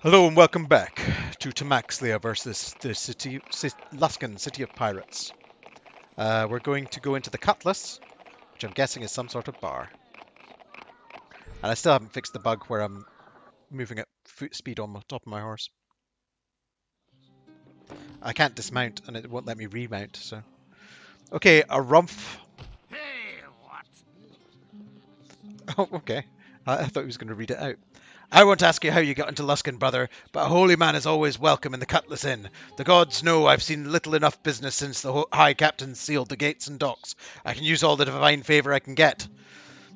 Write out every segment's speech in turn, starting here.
Hello and welcome back to Tam Axlia versus the Luskan City of Pirates. We're going to go into the Cutlass, which I'm guessing is some sort of bar. And I still haven't fixed the bug where I'm moving at foot speed on the top of my horse. I can't dismount and it won't let me remount, so... Okay, a rumph. Hey, what? Oh, okay. I thought he was going to read it out. I won't ask you how you got into Luskan, brother, but a holy man is always welcome in the Cutlass Inn. The gods know I've seen little enough business since the High Captain sealed the gates and docks. I can use all the divine favour I can get.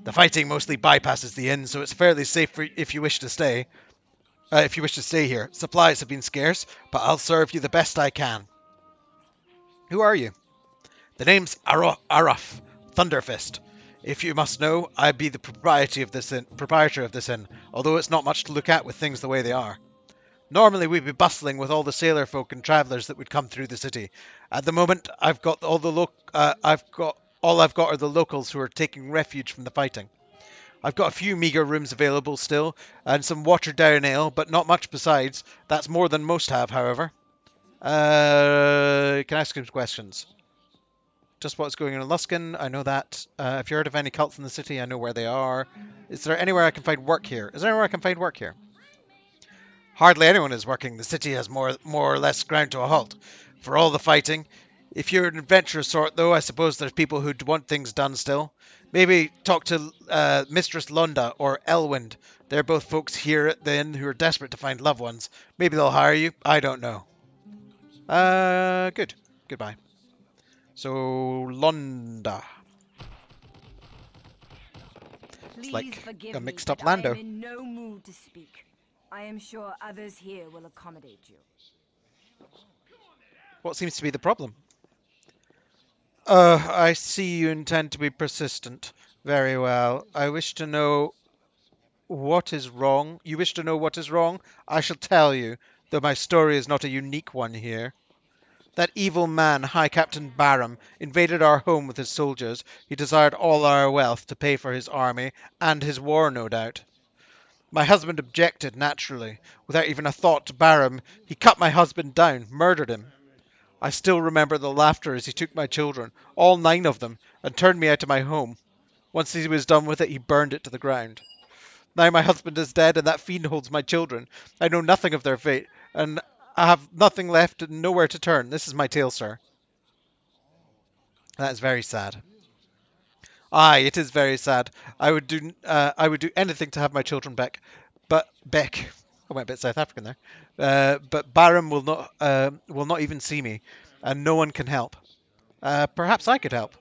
The fighting mostly bypasses the inn, so it's fairly safe if you wish to stay. If you wish to stay here, supplies have been scarce, but I'll serve you the best I can. Who are you? The name's Araf Thunderfist. If you must know, I be the proprietor of this inn, although it's not much to look at with things the way they are. Normally we'd be bustling with all the sailor folk and travellers that would come through the city. At the moment, all I've got are the locals who are taking refuge from the fighting. I've got a few meagre rooms available still, and some watered down ale, but not much besides. That's more than most have, however. Can I ask some questions? Just what's going on in Luskan, I know that. If you heard of any cults in the city, I know where they are. Is there anywhere I can find work here? Is there anywhere I can find work here? Hardly anyone is working. The city has more or less ground to a halt. For all the fighting. If you're an adventurous sort, though, I suppose there's people who'd want things done still. Maybe talk to Mistress Londa or Elwind. They're both folks here at the inn who are desperate to find loved ones. Maybe they'll hire you. I don't know. Good. Goodbye. So, Londa. It's like a mixed up Lando. I am in no mood to speak. I am sure others here will accommodate you. What seems to be the problem? I see you intend to be persistent. Very well. I wish to know what is wrong. You wish to know what is wrong? I shall tell you, though my story is not a unique one here. That evil man, High Captain Barham, invaded our home with his soldiers. He desired all our wealth to pay for his army, and his war, no doubt. My husband objected, naturally. Without even a thought to Barham, he cut my husband down, murdered him. I still remember the laughter as he took my children, all 9 of them, and turned me out of my home. Once he was done with it, he burned it to the ground. Now my husband is dead, and that fiend holds my children. I know nothing of their fate, and I have nothing left and nowhere to turn. This is my tale, sir. That is very sad. Aye, it is very sad. I would do anything to have my children back. But Beck, I went a bit South African there. But Barham will not even see me, and no one can help. Perhaps I could help.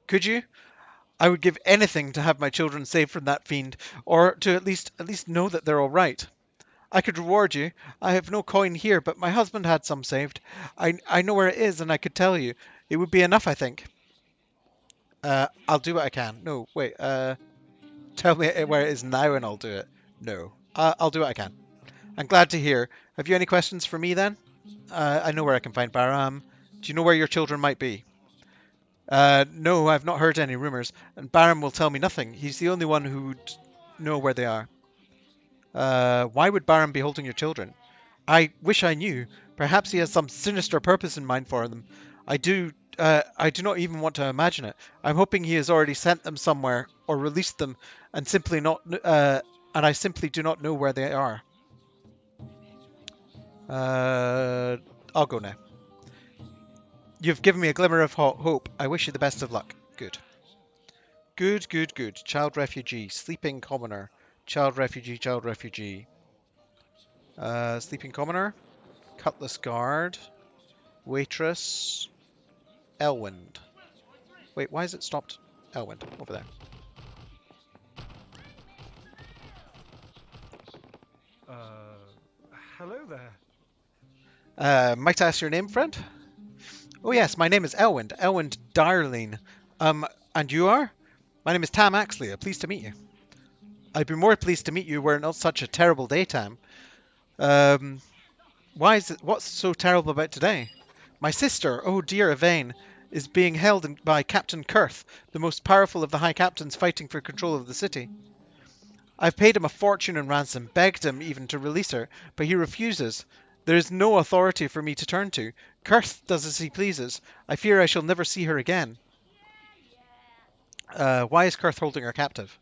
Could you? I would give anything to have my children saved from that fiend, or to at least know that they're all right. I could reward you. I have no coin here, but my husband had some saved. I know where it is, and I could tell you. It would be enough, I think. I'll do what I can. No, wait. Tell me where it is now, and I'll do it. No, I'll do what I can. I'm glad to hear. Have you any questions for me then? I know where I can find Barham. Do you know where your children might be? No, I've not heard any rumours, and Barham will tell me nothing. He's the only one who would know where they are. Why would Barham be holding your children? I wish I knew. Perhaps he has some sinister purpose in mind for them. I do not even want to imagine it. I'm hoping he has already sent them somewhere or released them, and I simply do not know where they are. I'll go now. You've given me a glimmer of hope. I wish you the best of luck. Good. Good, good, good. Child refugee, sleeping commoner. Child refugee, child refugee. Sleeping commoner. Cutlass guard. Waitress. Elwind. Wait, why is it stopped? Elwind, over there. Hello there. Might I ask your name, friend? Oh yes, my name is Elwind. Elwind Darlene. And you are? My name is Tam Axlia. Pleased to meet you. I'd be more pleased to meet you were it not such a terrible day, Tam. Why is it? What's so terrible about today? My sister, oh dear Yvain, is being held by Captain Kurth, the most powerful of the High Captains fighting for control of the city. I've paid him a fortune in ransom, begged him even to release her, but he refuses. There is no authority for me to turn to. Kurth does as he pleases. I fear I shall never see her again. Why is Kurth holding her captive?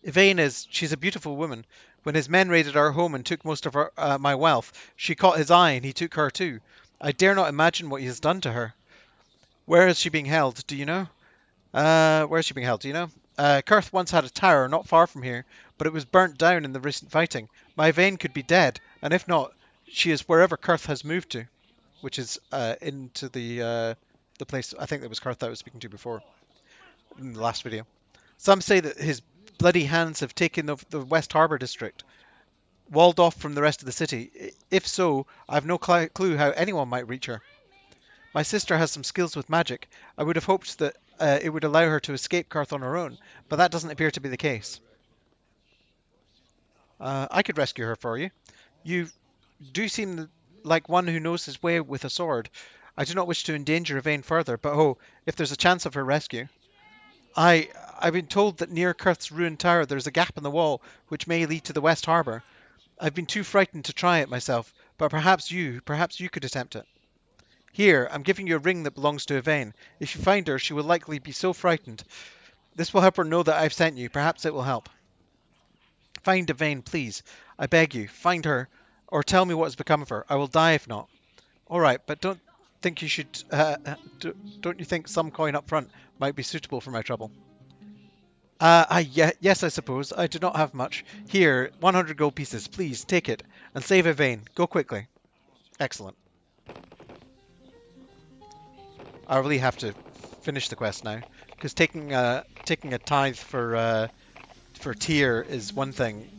Yvain is. She's a beautiful woman. When his men raided our home and took most of my wealth, she caught his eye and he took her too. I dare not imagine what he has done to her. Where is she being held? Do you know? Where is she being held? Do you know? Kurth once had a tower not far from here, but it was burnt down in the recent fighting. My Yvain could be dead, and if not, she is wherever Kurth has moved to, which is into the place. I think that was Kurth I was speaking to before in the last video. Some say that his bloody hands have taken the West Harbour district, walled off from the rest of the city. If so, I have no clue how anyone might reach her. My sister has some skills with magic. I would have hoped that it would allow her to escape Karth on her own, but that doesn't appear to be the case. I could rescue her for you. You do seem like one who knows his way with a sword. I do not wish to endanger Yvain further, but oh, if there's a chance of her rescue. I've been told that near Kurth's ruined tower there's a gap in the wall which may lead to the West Harbour. I've been too frightened to try it myself, but perhaps you could attempt it. Here, I'm giving you a ring that belongs to Yvain. If you find her, she will likely be so frightened. This will help her know that I've sent you. Perhaps it will help. Find Yvain, please. I beg you, find her, or tell me what has become of her. I will die if not. All right, but don't think you should. Don't you think some coin up front might be suitable for my trouble? Yes, I suppose. I do not have much. Here, 100 gold pieces. Please, take it. And save Yvain. Go quickly. Excellent. I really have to finish the quest now. Because taking a tithe for Tyr is one thing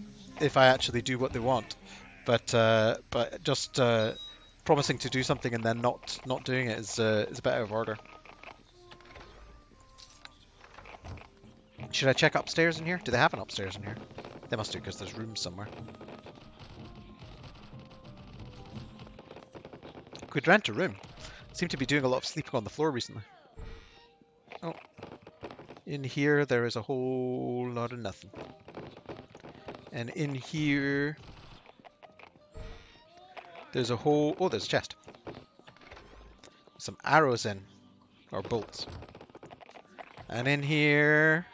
if I actually do what they want. But just promising to do something and then not doing it is a bit out of order. Should I check upstairs in here? Do they have an upstairs in here? They must do, because there's rooms somewhere. Could rent a room. Seem to be doing a lot of sleeping on the floor recently. Oh. In here, there is a whole lot of nothing. And in here, there's a whole... Oh, there's a chest. Some arrows in. Or bolts. And in here...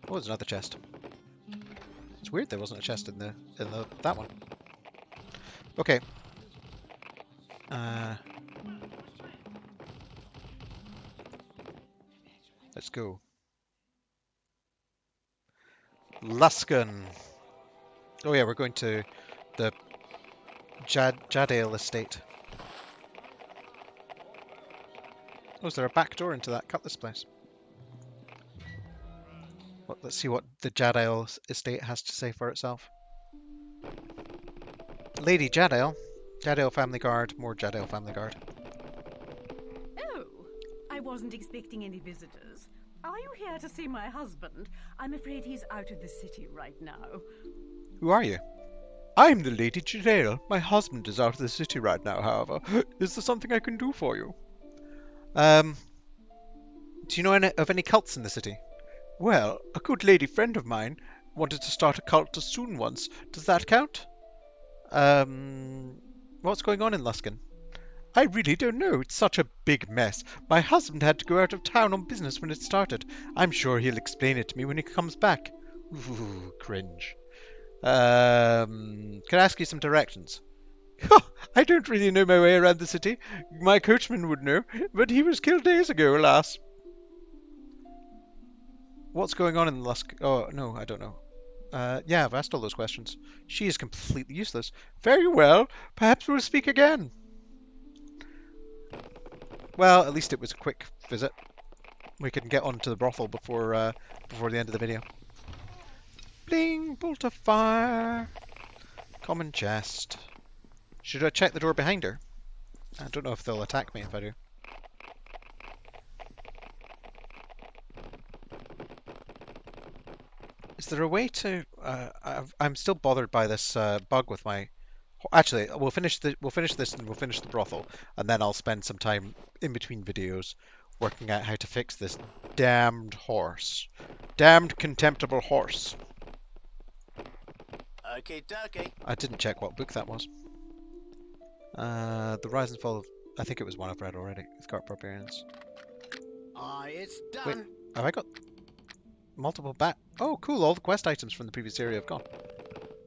Oh, there's another chest. It's weird there wasn't a chest in that one. Okay. Let's go. Luskan. Oh yeah, we're going to the Jadale estate. Oh, is there a back door into that cutlass place? Well, let's see what the Jadale estate has to say for itself. Lady Jadale. Jadale Family Guard. More Jadale Family Guard. Oh, I wasn't expecting any visitors. Are you here to see my husband? I'm afraid he's out of the city right now. Who are you? I'm the Lady Jadale. My husband is out of the city right now, however. Is there something I can do for you? Do you know of any cults in the city? Well, a good lady friend of mine wanted to start a cult soon once. Does that count? What's going on in Luskan? I really don't know. It's such a big mess. My husband had to go out of town on business when it started. I'm sure he'll explain it to me when he comes back. Ooh, cringe. Can I ask you some directions? I don't really know my way around the city. My coachman would know, but he was killed days ago, alas. What's going on in Lusk? Oh, no, I don't know. Yeah, I've asked all those questions. She is completely useless. Very well. Perhaps we'll speak again. Well, at least it was a quick visit. We can get on to the brothel before the end of the video. Bling! Bolt of fire! Common chest. Should I check the door behind her? I don't know if they'll attack me if I do. Is there a way to... I'm still bothered by this bug with my... Actually, we'll finish this and we'll finish the brothel, and then I'll spend some time in between videos working out how to fix this damned horse. Damned contemptible horse. Okay, dokie. I didn't check what book that was. The Rise and Fall of... I think it was one I've read already. Scarlet Barbarians. Aye, it's Wait, done. have I got multiple back? Oh, cool. All the quest items from the previous area have gone.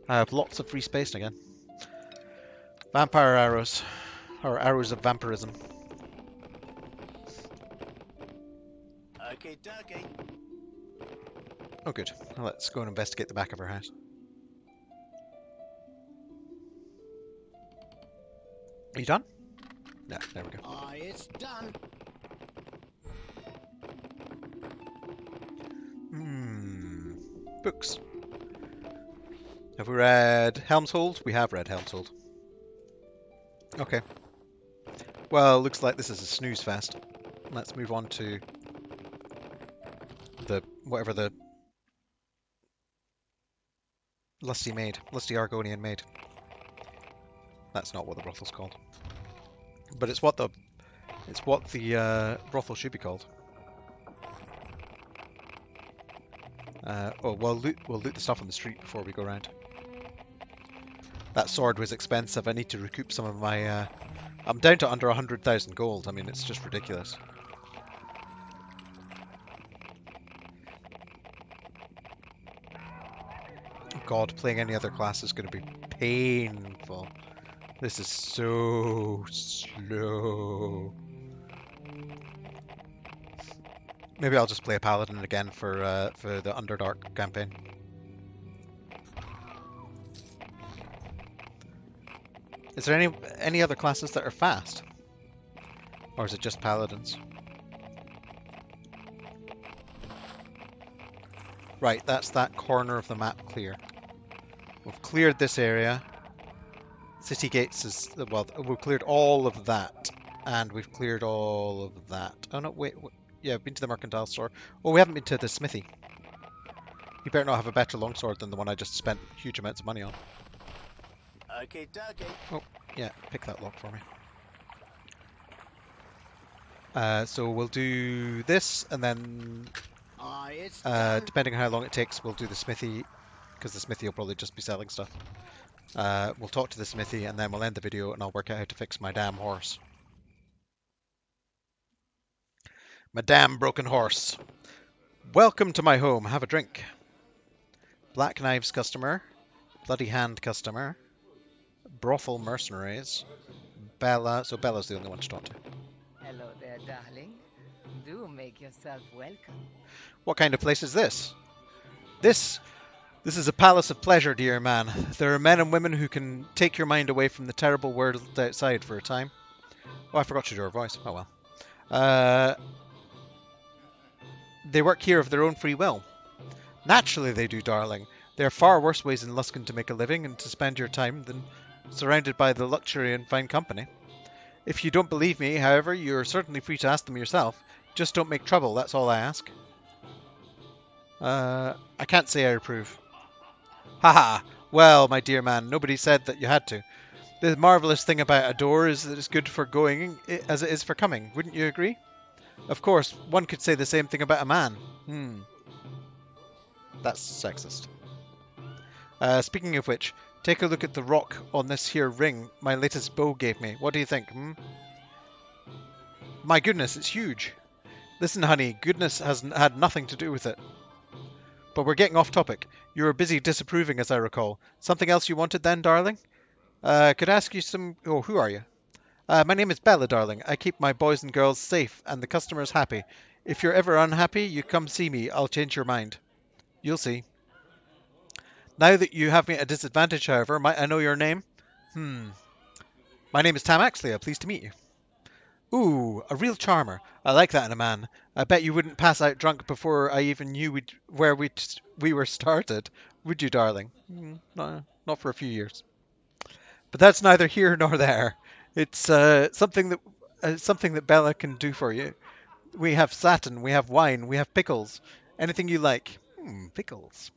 I have lots of free space again. Vampire arrows. Or arrows of vampirism. Okay, dokie. Oh, good. Well, let's go and investigate the back of her house. Are you done? No, there we go. Aye, it's done. Books. Have we read Helmshold? We have read Helmshold. Okay. Well, looks like this is a snooze fest. Let's move on to the whatever the lusty Argonian maid. That's not what the brothel's called, but it's what the brothel should be called. We'll loot the stuff on the street before we go around. That sword was expensive. I need to recoup some of my. I'm down to under 100,000 gold. I mean, it's just ridiculous. God, playing any other class is going to be painful. This is so slow. Maybe I'll just play a paladin again for the Underdark campaign. Is there any other classes that are fast, or is it just paladins? Right, that's that corner of the map clear. We've cleared this area. City gates is well. We've cleared all of that, and we've cleared all of that. Oh no, wait. Yeah, I've been to the mercantile store. Oh, we haven't been to the smithy. You better not have a better longsword than the one I just spent huge amounts of money on. Okay, dokie. Oh, yeah, pick that lock for me. So we'll do this, and then Aye, it's done. depending on how long it takes, we'll do the smithy, because the smithy will probably just be selling stuff. We'll talk to the smithy, and then we'll end the video, and I'll work out how to fix my damn horse. My damn broken horse. Welcome to my home. Have a drink. Black Knives customer. Bloody Hand customer. Brothel mercenaries. Bella. So Bella's the only one to talk to. Hello there, darling. Do make yourself welcome. What kind of place is this? This is a palace of pleasure, dear man. There are men and women who can take your mind away from the terrible world outside for a time. Oh, I forgot to do her voice. Oh well. They work here of their own free will. Naturally they do, darling. There are far worse ways in Luskan to make a living and to spend your time than surrounded by the luxury and fine company. If you don't believe me, however, you're certainly free to ask them yourself. Just don't make trouble, that's all I ask. I can't say I approve. Haha! Well, my dear man, nobody said that you had to. The marvellous thing about a door is that it's good for going as it is for coming. Wouldn't you agree? Of course, one could say the same thing about a man. That's sexist. Speaking of which, take a look at the rock on this here ring my latest bow gave me. What do you think, My goodness, it's huge. Listen, honey, goodness has had nothing to do with it. But we're getting off topic. You were busy disapproving, as I recall. Something else you wanted then, darling? Could I ask you some... Oh, who are you? My name is Bella, darling. I keep my boys and girls safe and the customers happy. If you're ever unhappy, you come see me. I'll change your mind. You'll see. Now that you have me at a disadvantage, however, might I know your name? My name is Tam Axlia. Pleased to meet you. Ooh, a real charmer. I like that in a man. I bet you wouldn't pass out drunk before I even knew where we were started, would you, darling? No, not for a few years. But that's neither here nor there. It's something that Bella can do for you. We have satin, we have wine, we have pickles. Anything you like. Pickles.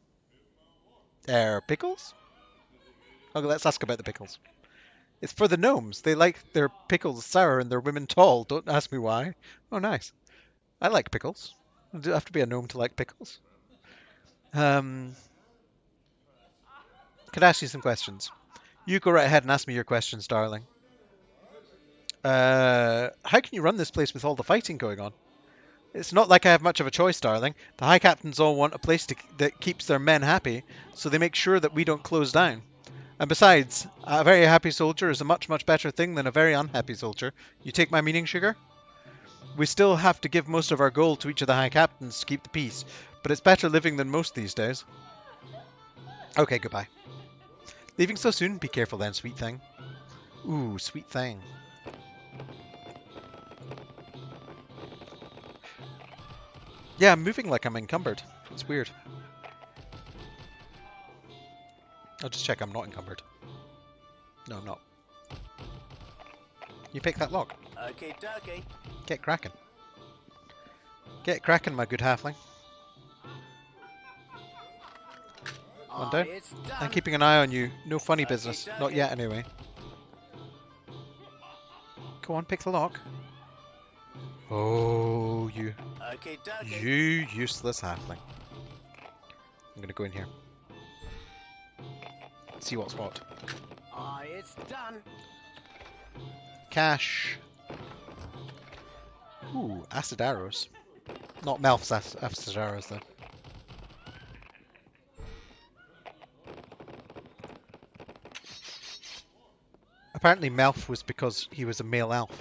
Pickles? Okay, let's ask about the pickles. It's for the gnomes. They like their pickles sour and their women tall. Don't ask me why. Oh, nice. I like pickles. You don't have to be a gnome to like pickles. Could I ask you some questions? You go right ahead and ask me your questions, darling. How can you run this place with all the fighting going on? It's not like I have much of a choice, darling. The High Captains all want a place that keeps their men happy, so they make sure that we don't close down. And besides, a very happy soldier is a much, much better thing than a very unhappy soldier. You take my meaning, sugar? We still have to give most of our gold to each of the High Captains to keep the peace, but it's better living than most these days. Okay, goodbye. Leaving so soon? Be careful then, sweet thing. Ooh, sweet thing. Yeah, I'm moving like I'm encumbered. It's weird. I'll just check I'm not encumbered. No, I'm not. You pick that lock. Okay, dokie. Get cracking. Get cracking, my good halfling. One down. It's done. I'm keeping an eye on you. No funny Okay, business. okay. Not yet, anyway. Go on, pick the lock. Oh, you Okay, dokie. useless halfling. I'm gonna go in here. See what's what. It's done. Cash. Ooh, acid arrows. Not Melf's acid arrows, though. Apparently Melf was because he was a male elf.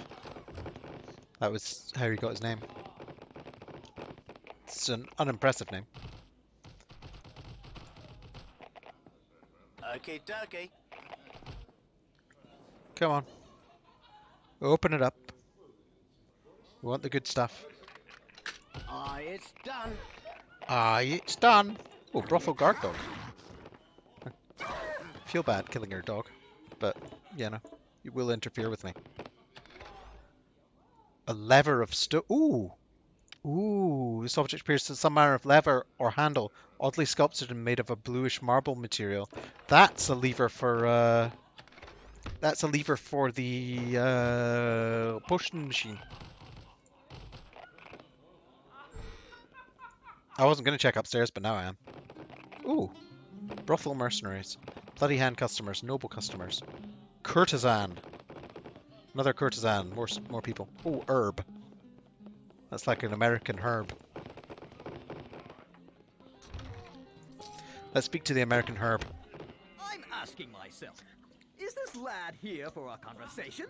That was how he got his name. It's an unimpressive name. Okay, dokie. Come on. Open it up. We want the good stuff. It's done. It's done. Oh, brothel guard dog. Feel bad killing your dog, but, you know, you will interfere with me. A lever of stone. Ooh! Ooh, this object appears to some manner of lever or handle, oddly sculpted and made of a bluish marble material. That's a lever for, that's a lever for the, potion machine. I wasn't going to check upstairs, but now I am. Ooh. Brothel mercenaries. Bloody hand customers. Noble customers. Courtesan. Another courtesan. More people. Oh, herb. That's like an American herb. Let's speak to the American herb. I'm asking myself, is this lad here for a conversation?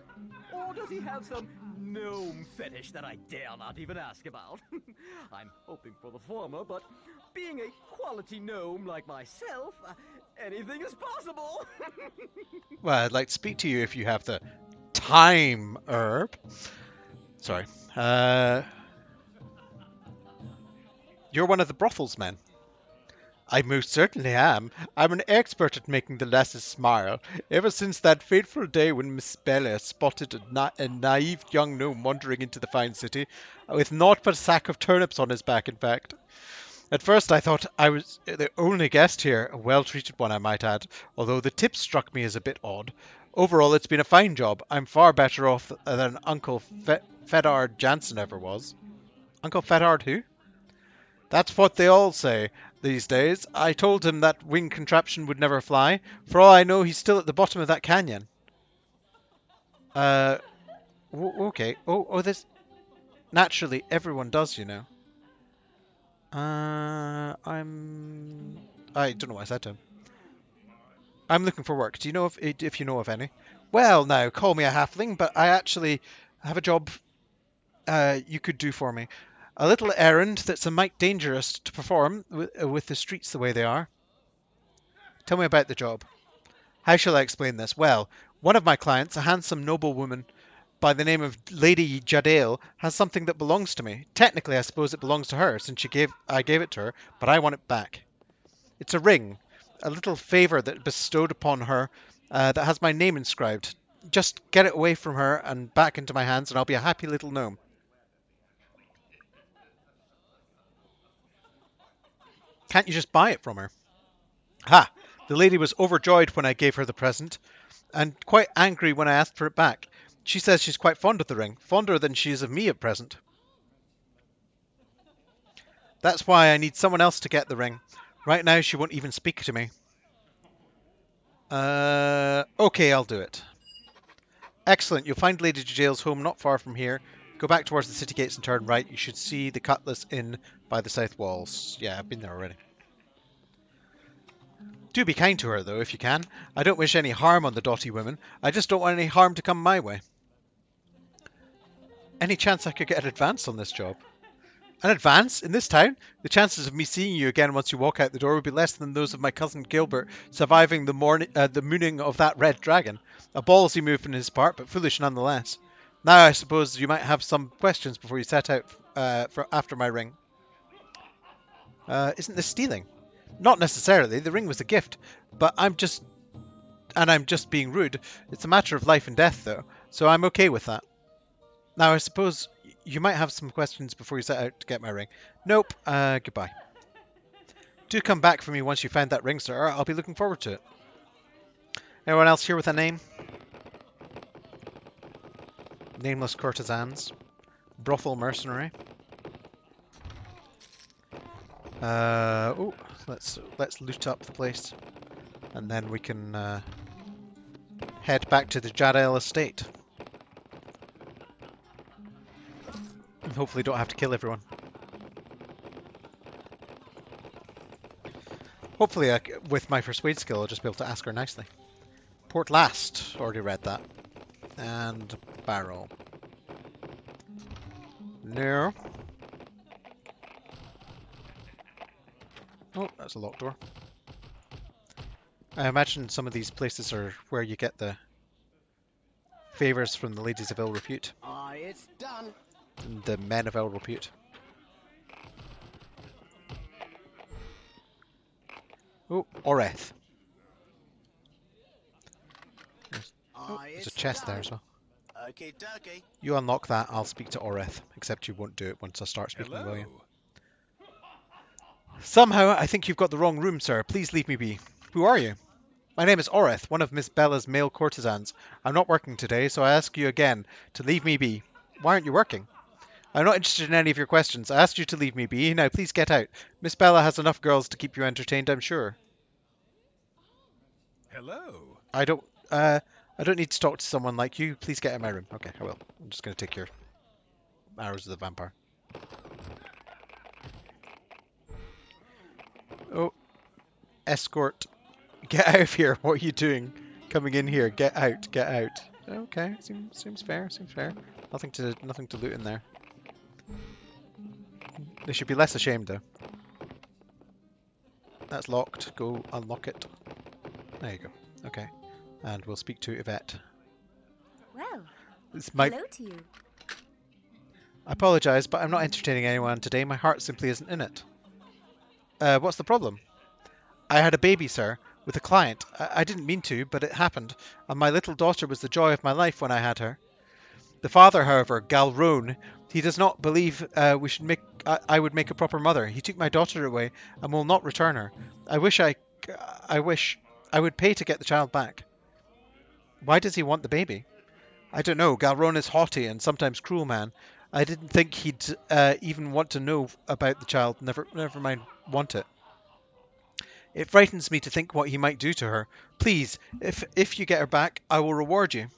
Or does he have some gnome fetish that I dare not even ask about? I'm hoping for the former, but being a quality gnome like myself, anything is possible. Well, I'd like to speak to you if you have the time herb. Sorry. You're one of the brothel's men. I most certainly am. I'm an expert at making the lasses smile. Ever since that fateful day when Miss Bella spotted a naive young gnome wandering into the fine city, with naught but a sack of turnips on his back, in fact. At first I thought I was the only guest here, a well-treated one I might add, although the tip struck me as a bit odd. Overall, it's been a fine job. I'm far better off than Uncle Fedard Jansen ever was. Uncle Fedard who? That's what they all say these days. I told him that wing contraption would never fly. For all I know, he's still at the bottom of that canyon. Okay. Oh, this... Naturally, everyone does, you know. I don't know what I said to him. I'm looking for work. Do you know if you know of any? Well, now, call me a halfling, but I actually have a job you could do for me. A little errand that's a mite dangerous to perform with the streets the way they are. Tell me about the job. How shall I explain this? Well, one of my clients, a handsome noblewoman by the name of Lady Jadale, has something that belongs to me. Technically, I suppose it belongs to her, since I gave it to her, but I want it back. It's a ring, a little favour that bestowed upon her that has my name inscribed. Just get it away from her and back into my hands, and I'll be a happy little gnome. Can't you just buy it from her? Ha! The lady was overjoyed when I gave her the present, and quite angry when I asked for it back. She says she's quite fond of the ring, fonder than she is of me at present. That's why I need someone else to get the ring. Right now, she won't even speak to me. Okay, I'll do it. Excellent. You'll find Lady Jail's home not far from here. Go back towards the city gates and turn right. You should see the Cutlass Inn by the south walls. Yeah, I've been there already. Do be kind to her, though, if you can. I don't wish any harm on the doughty woman. I just don't want any harm to come my way. Any chance I could get an advance on this job? An advance? In this town? The chances of me seeing you again once you walk out the door would be less than those of my cousin Gilbert surviving the mooning of that red dragon. A ballsy move on his part, but foolish nonetheless. Now I suppose you might have some questions before you set out after my ring. Isn't this stealing? Not necessarily. The ring was a gift, but I'm just being rude. It's a matter of life and death, though, so I'm okay with that. Now, I suppose you might have some questions before you set out to get my ring. Nope. Goodbye. Do come back for me once you find that ring, sir. I'll be looking forward to it. Anyone else here with a name? Nameless courtesans. Brothel mercenary. Let's loot up the place, and then we can head back to the Jadale estate. And hopefully don't have to kill everyone. Hopefully, with my persuade skill, I'll just be able to ask her nicely. Port last. Already read that. And barrel. No. Oh, that's a locked door. I imagine some of these places are where you get the favours from the ladies of ill repute. It's done. And the men of ill repute. Oh, Oreth. There's a chest there as well. Okay, dokie. You unlock that, I'll speak to Oreth. Except you won't do it once I start speaking, will you? Somehow, I think you've got the wrong room, sir. Please leave me be. Who are you? My name is Oreth, one of Miss Bella's male courtesans. I'm not working today, so I ask you again to leave me be. Why aren't you working? I'm not interested in any of your questions. I asked you to leave me be. Now please get out. Miss Bella has enough girls to keep you entertained, I'm sure. Hello. I don't need to talk to someone like you. Please get out of my room. Okay, I will. I'm just going to take your arrows of the vampire. Oh. Escort. Get out of here. What are you doing? Coming in here. Get out. Get out. Okay. Seems fair. Seems fair. Nothing to loot in there. They should be less ashamed, though. That's locked. Go unlock it. There you go. Okay. And we'll speak to Yvette. Well, Hello to you. I apologise, but I'm not entertaining anyone today. My heart simply isn't in it. What's the problem? I had a baby, sir, with a client. I didn't mean to, but it happened, and my little daughter was the joy of my life when I had her. The father, however, Galrone, he does not believe I would make a proper mother. He took my daughter away and will not return her. I wish I would pay to get the child back. Why does he want the baby? I don't know. Galrone is haughty and sometimes cruel man. I didn't think he'd even want to know about the child. Never mind want it. It frightens me to think what he might do to her. Please, if you get her back, I will reward you.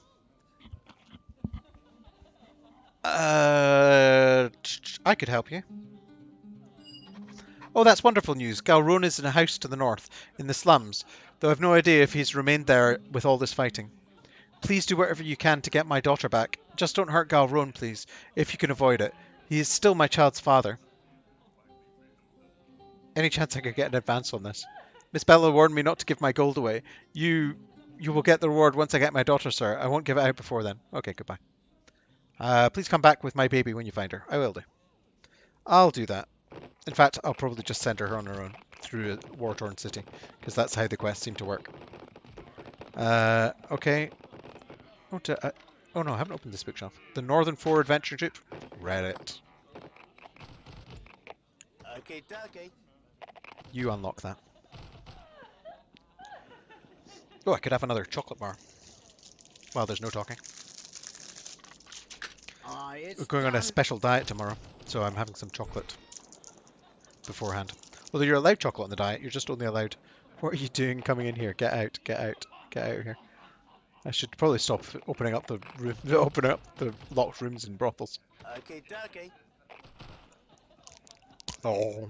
I could help you. Oh, that's wonderful news. Galrone is in a house to the north, in the slums, though I've no idea if he's remained there with all this fighting. Please do whatever you can to get my daughter back. Just don't hurt Galrone, please, if you can avoid it. He is still my child's father. Any chance I could get an advance on this? Miss Bella warned me not to give my gold away. You will get the reward once I get my daughter, sir. I won't give it out before then. Okay, goodbye. Please come back with my baby when you find her. I will do. I'll do that. In fact, I'll probably just send her on her own through a war-torn city, because that's how the quests seem to work. Okay. Oh no, I haven't opened this bookshelf. The Northern Four Adventure Troop. Read it. Okay, dokie. You unlock that. Oh, I could have another chocolate bar. Well, there's no talking. We're going on a special diet tomorrow, so I'm having some chocolate. beforehand. Although you're allowed chocolate on the diet, you're just only allowed... What are you doing coming in here? Get out, get out, get out of here. I should probably stop opening up the room, opening up the locked rooms in brothels. Okay, dokie. Oh.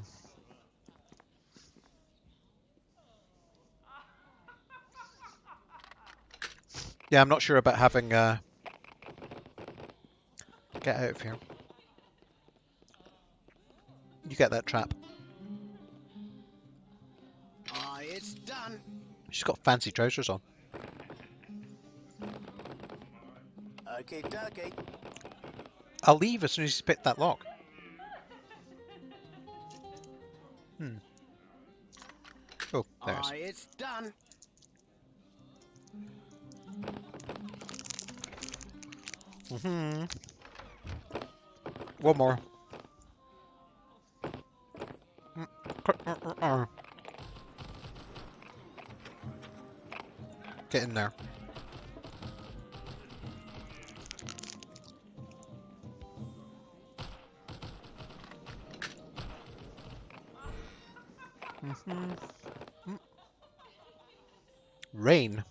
Yeah, I'm not sure about having... Get out of here. You get that trap. Aye, it's done. She's got fancy trousers on. Okay, dokie. I'll leave as soon as you spit that lock. Oh, there it is. Aye, it's done. One more. Get in there. Rain.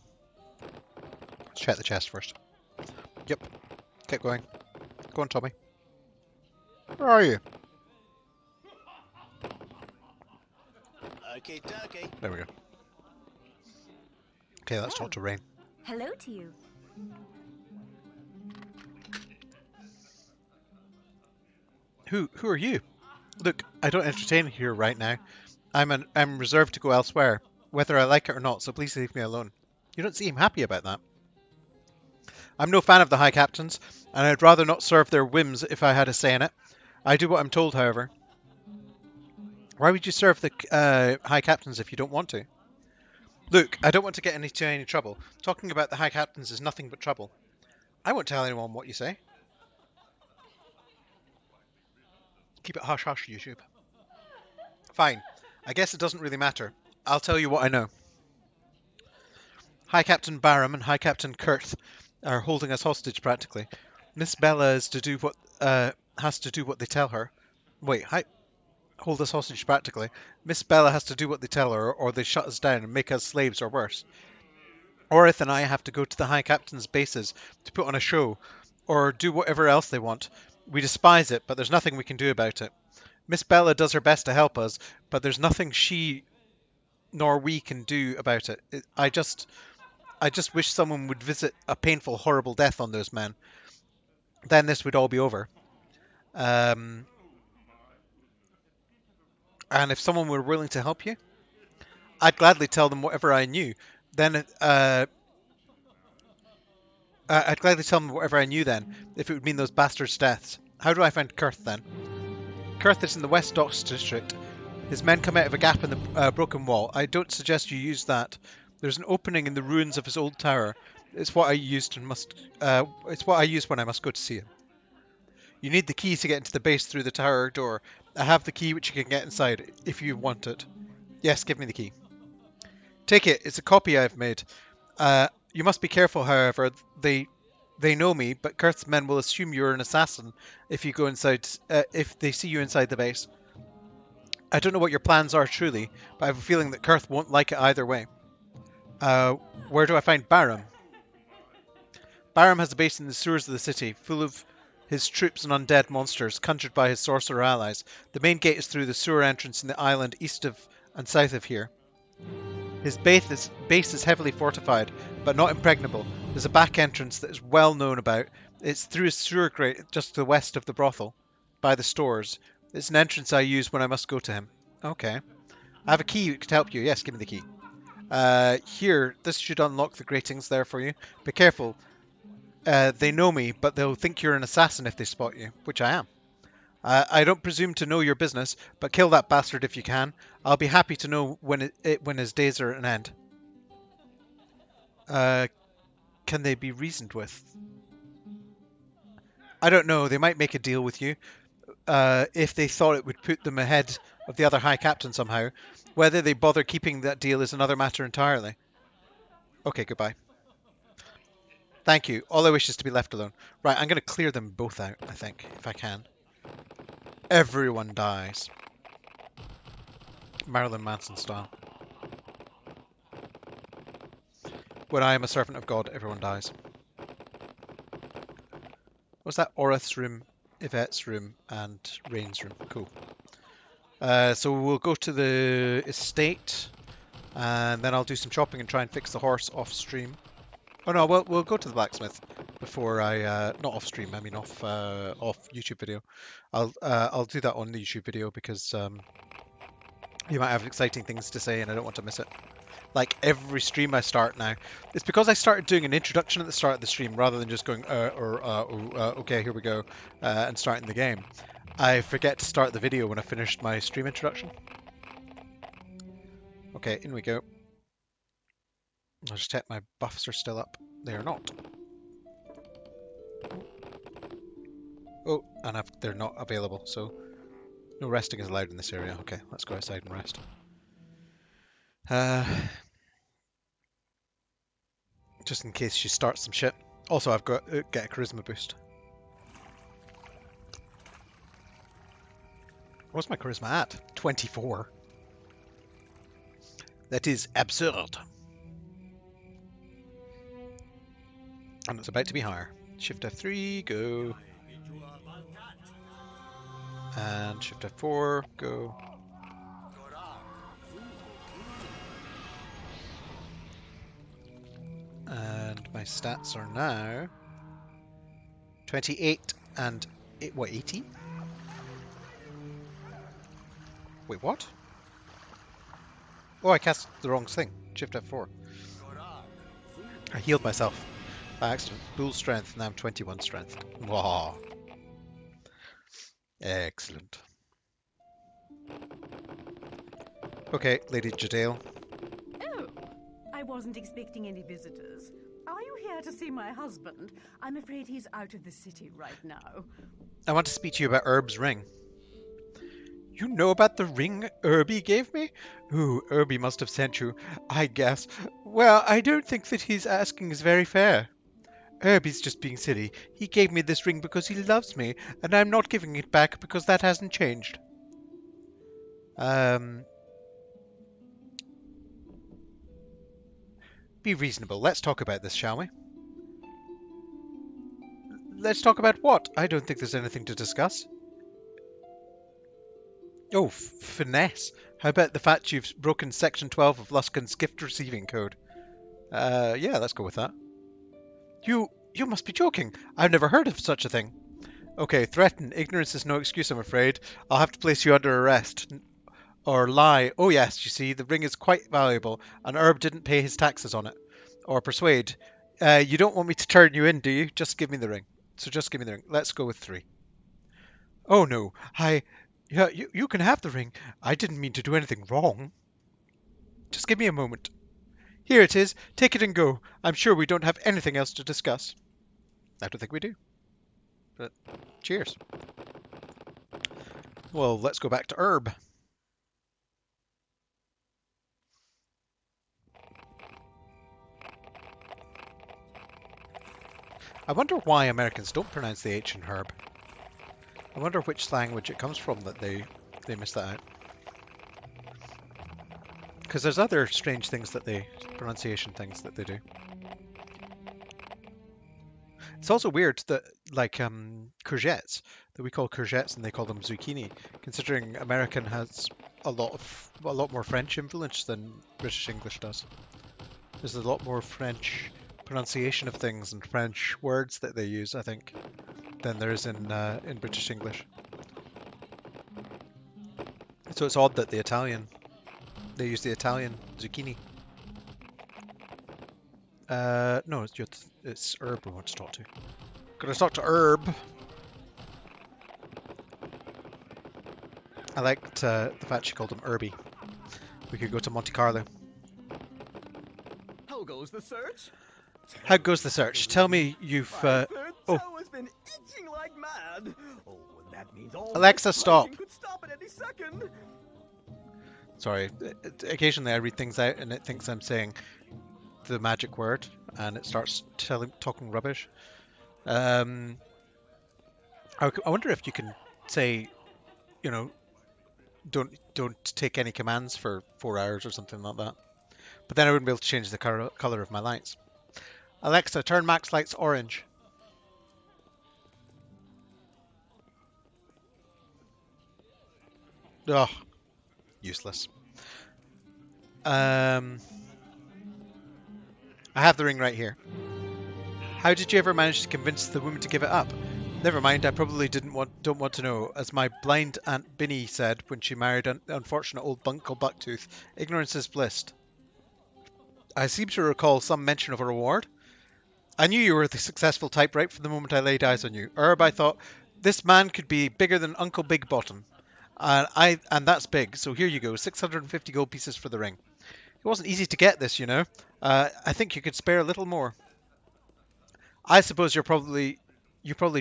Let's check the chest first. Yep. Keep going. Go on, Tommy. Where are you? Okay, dokie. There we go. Okay, let's talk to Rain. Hello to you. Who are you? Look, I don't entertain here right now. I'm reserved to go elsewhere, whether I like it or not, so please leave me alone. You don't seem happy about that. I'm no fan of the High Captains, and I'd rather not serve their whims if I had a say in it. I do what I'm told, however. Why would you serve the High Captains if you don't want to? Look, I don't want to get into any trouble. Talking about the High Captains is nothing but trouble. I won't tell anyone what you say. Keep it hush-hush, YouTube. Fine. I guess it doesn't really matter. I'll tell you what I know. High Captain Barham and High Captain Kurth are holding us hostage, practically. Miss Bella is to do what has to do what they tell her. Wait, hold us hostage, practically. Miss Bella has to do what they tell her, or they shut us down and make us slaves, or worse. Orith and I have to go to the High Captain's bases to put on a show, or do whatever else they want. We despise it, but there's nothing we can do about it. Miss Bella does her best to help us, but there's nothing she nor we can do about it. I just wish someone would visit a painful, horrible death on those men. Then this would all be over. And if someone were willing to help you, I'd gladly tell them whatever I knew. Then, I'd gladly tell them whatever I knew then, if it would mean those bastards' deaths. How do I find Kurth then? Kurth is in the West Docks district. His men come out of a gap in the broken wall. I don't suggest you use that. There's an opening in the ruins of his old tower. It's what I used and it's what I use when I must go to see him. You need the key to get into the base through the tower door. I have the key which you can get inside, if you want it. Yes, give me the key. Take it. It's a copy I've made. You must be careful, however. They know me, but Kurth's men will assume you're an assassin if you go inside. If they see you inside the base. I don't know what your plans are, truly, but I have a feeling that Kurth won't like it either way. Where do I find Barham? Barham has a base in the sewers of the city, full of his troops and undead monsters, conjured by his sorcerer allies. The main gate is through the sewer entrance in the island east of and south of here. His base is heavily fortified, but not impregnable. There's a back entrance that is well known about. It's through a sewer grate just to the west of the brothel, by the stores. It's an entrance I use when I must go to him. Okay. I have a key that could help you. Yes, give me the key. Here, this should unlock the gratings there for you. Be careful. They know me, but they'll think you're an assassin if they spot you, which I am. I don't presume to know your business, but kill that bastard if you can. I'll be happy to know when his days are at an end. Can they be reasoned with? I don't know. They might make a deal with you. If they thought it would put them ahead of the other High Captain somehow. Whether they bother keeping that deal is another matter entirely. Okay, goodbye. Thank you. All I wish is to be left alone. Right, I'm going to clear them both out, I think, if I can. Everyone dies. Marilyn Manson style. When I am a servant of God, everyone dies. What's that? Orith's room, Yvette's room, and Rain's room. Cool. So we'll go to the estate, and then I'll do some shopping and try and fix the horse off stream. Oh no, we'll go to the blacksmith before I not off stream. I mean off YouTube video. I'll do that on the YouTube video because you might have exciting things to say and I don't want to miss it. Like every stream I start now, it's because I started doing an introduction at the start of the stream rather than just going okay, here we go, and starting the game. I forget to start the video when I finished my stream introduction. Okay, in we go. I'll just check my buffs are still up. They are not. Oh, and they're not available, so no resting is allowed in this area. Okay, let's go outside and rest. Just in case she starts some shit. Also, I've got get a charisma boost. What's my charisma at? 24. That is absurd. And it's about to be higher. Shift F3, go. And Shift F4, go. And my stats are now 28 and 80? Wait, what? Oh, I cast the wrong thing. Shift F4. I healed myself by accident. Bull strength, now I'm 21 strength. Wow. Excellent. Okay, Lady Jadale. Oh, I wasn't expecting any visitors. Are you here to see my husband? I'm afraid he's out of the city right now. I want to speak to you about Herb's ring. You know about the ring Herbie gave me? Ooh, Herbie must have sent you, I guess. Well, I don't think that he's asking is very fair. Herbie's just being silly. He gave me this ring because he loves me, and I'm not giving it back because that hasn't changed. Be reasonable. Let's talk about this, shall we? Let's talk about what? I don't think there's anything to discuss. Oh, finesse. How about the fact you've broken Section 12 of Luskan's gift receiving code? Yeah, let's go with that. You must be joking. I've never heard of such a thing. Okay, threaten. Ignorance is no excuse, I'm afraid. I'll have to place you under arrest. Or lie. Oh yes, you see, the ring is quite valuable, and Herb didn't pay his taxes on it. Or persuade. You don't want me to turn you in, do you? Just give me the ring. So just give me the ring. Let's go with 3. Oh no, Yeah, you can have the ring. I didn't mean to do anything wrong. Just give me a moment. Here it is. Take it and go. I'm sure we don't have anything else to discuss. I don't think we do. But cheers. Well, let's go back to Herb. I wonder why Americans don't pronounce the H in Herb. I wonder which language it comes from that they miss that out. Because there's other strange things that pronunciation things that they do. It's also weird that, like, courgettes, that we call courgettes and they call them zucchini, considering American has a lot more French influence than British English does. There's a lot more French pronunciation of things and French words that they use, I think, than there is in British English. So it's odd that they use the Italian zucchini. No, it's Herb we want to talk to. Gonna talk to Herb. I liked the fact she called him Herbie. We could go to Monte Carlo. How goes the search? How goes the search? Tell me you've... My oh, third toe has been itching like mad. Oh, and that means all Alexa, this stop. fighting could stop at any second. sorry. Occasionally I read things out and it thinks I'm saying the magic word and it starts talking rubbish. I wonder if you can say, you know, don't take any commands for 4 hours or something like that. But then I wouldn't be able to change the color of my lights. Alexa, turn max lights orange. Ugh, useless. I have the ring right here. How did you ever manage to convince the woman to give it up? Never mind, I probably don't want to know. As my blind Aunt Binny said when she married an unfortunate old Uncle Bucktooth, ignorance is bliss. I seem to recall some mention of a reward. I knew you were the successful type right from the moment I laid eyes on you. I thought, this man could be bigger than Uncle Big Bottom. And that's big, so here you go, 650 gold pieces for the ring. It wasn't easy to get this, you know. I think you could spare a little more. I suppose you probably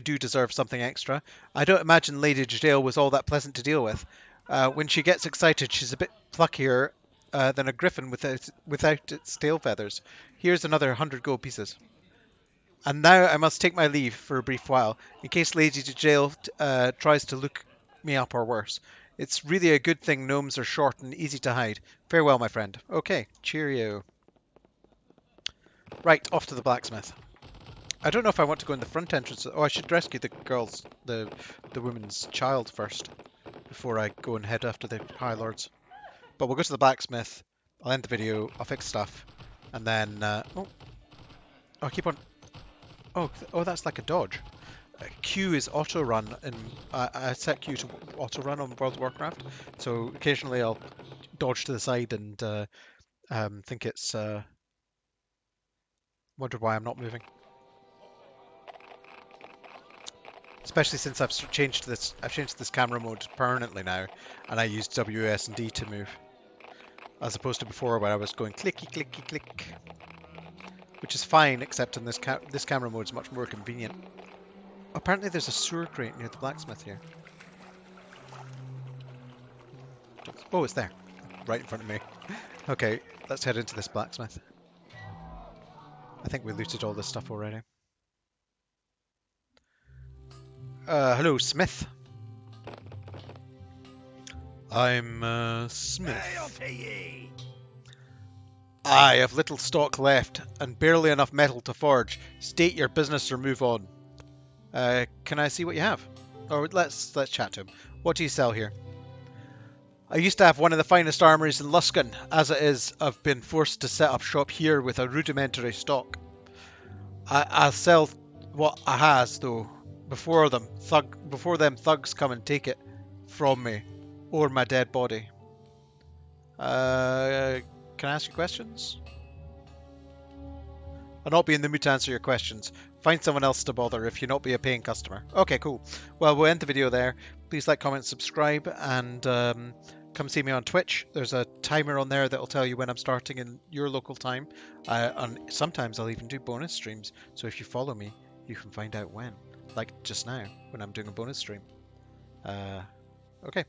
do deserve something extra. I don't imagine Lady Jadale was all that pleasant to deal with. When she gets excited, she's a bit pluckier than a griffin without its tail feathers. Here's another 100 gold pieces. And now I must take my leave for a brief while, in case Lady Jadale tries to look me up or worse. It's really a good thing gnomes are short and easy to hide. Farewell, my friend. Okay, cheerio. Right, off to the blacksmith. I don't know if I want to go in the front entrance. Oh, I should rescue the woman's child first, before I go and head after the High Lords. But we'll go to the blacksmith. I'll end the video. I'll fix stuff, and then I keep on. Oh, that's like a dodge. Q is auto run, and I set Q to auto run on World of Warcraft. So occasionally I'll dodge to the side and think it's wonder why I'm not moving. Especially since I've changed this camera mode permanently now, and I use WSD to move, as opposed to before where I was going clicky clicky click, which is fine, except in this camera mode is much more convenient. Apparently there's a sewer grate near the blacksmith here. Oh, it's there, right in front of me. Okay, let's head into this blacksmith. I think we looted all this stuff already. Hello, Smith. I'm, Smith. I have little stock left, and barely enough metal to forge. State your business or move on. Can I see what you have? Or let's chat to him. What do you sell here? I used to have one of the finest armories in Luskan. As it is, I've been forced to set up shop here with a rudimentary stock. I'll sell what I has, though, before them thugs come and take it from me, or my dead body. Can I ask you questions? I'll not be in the mood to answer your questions. Find someone else to bother if you not be a paying customer. Okay, cool. Well, we'll end the video there. Please like, comment, subscribe, and come see me on Twitch. There's a timer on there that will tell you when I'm starting in your local time. And sometimes I'll even do bonus streams. So if you follow me, you can find out when. Like just now, when I'm doing a bonus stream. Okay.